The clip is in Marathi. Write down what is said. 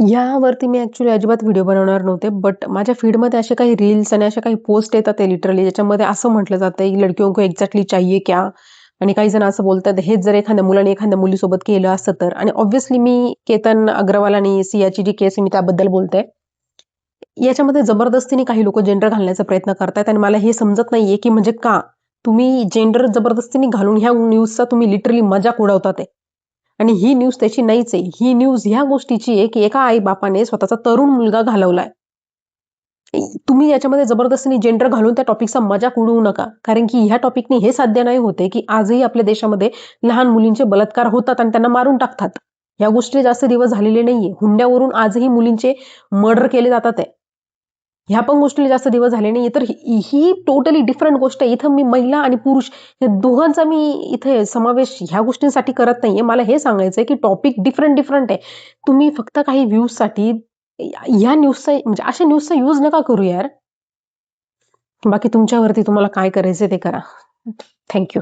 यावरती मी ॲक्चुअली अजिबात व्हिडिओ बनवणार नव्हते. बट माझ्या फीडमध्ये असे काही रील्स आणि अशा काही पोस्ट येतात आहे लिटरली ज्याच्यामध्ये असं म्हटलं जातंय, "लडकियों को एक्झॅक्टली चाहिए क्या?" आणि काही जण असं बोलतात, हेच जर एखाद्या मुलाने एखाद्या मुलीसोबत केलं असतं तर. आणि ऑब्व्हियसली मी केतन अग्रवाल आणि सियाची जी केस आहे मी त्याबद्दल बोलते. याच्यामध्ये जबरदस्तीने काही लोकं जेंडर घालण्याचा प्रयत्न करतायत आणि मला हे समजत नाहीये, की म्हणजे का? तुम्ही जेंडर जबरदस्तीने घालून ह्या न्यूजचा तुम्ही लिटरली मजाक उडवतात आहे. आणि ही न्यूज त्याची नाहीच आहे. ही न्यूज ह्या गोष्टीची आहे, की एका आई-बापाने स्वतःचा तरुण मुलगा घालवलाय. तुम्ही याच्यामध्ये जबरदस्तीने जेंडर घालून त्या टॉपिकचा मजाक उडवू नका. कारण की ह्या टॉपिकनी हे साध्य नाही होते, की आजही आपल्या देशामध्ये लहान मुलींचे बलात्कार होतात आणि त्यांना मारून टाकतात. ह्या गोष्टी जास्त दिवस झालेले नाहीये. हुंड्यावरून आजही मुलींचे मर्डर केले जातात आहे. ह्या पण गोष्टीला जास्त दिवस झाले नाहीये. तर ही टोटली डिफरंट गोष्ट आहे. इथं मी महिला आणि पुरुष या दोघांचा मी इथे समावेश ह्या गोष्टींसाठी करत नाहीये. मला हे सांगायचंय, की टॉपिक डिफरंट आहे. तुम्ही फक्त काही व्ह्यूजसाठी ह्या न्यूजचा म्हणजे अशा न्यूजचा यूज नका करू यार. बाकी तुमच्यावरती तुम्हाला काय करायचंय ते करा. Thank you.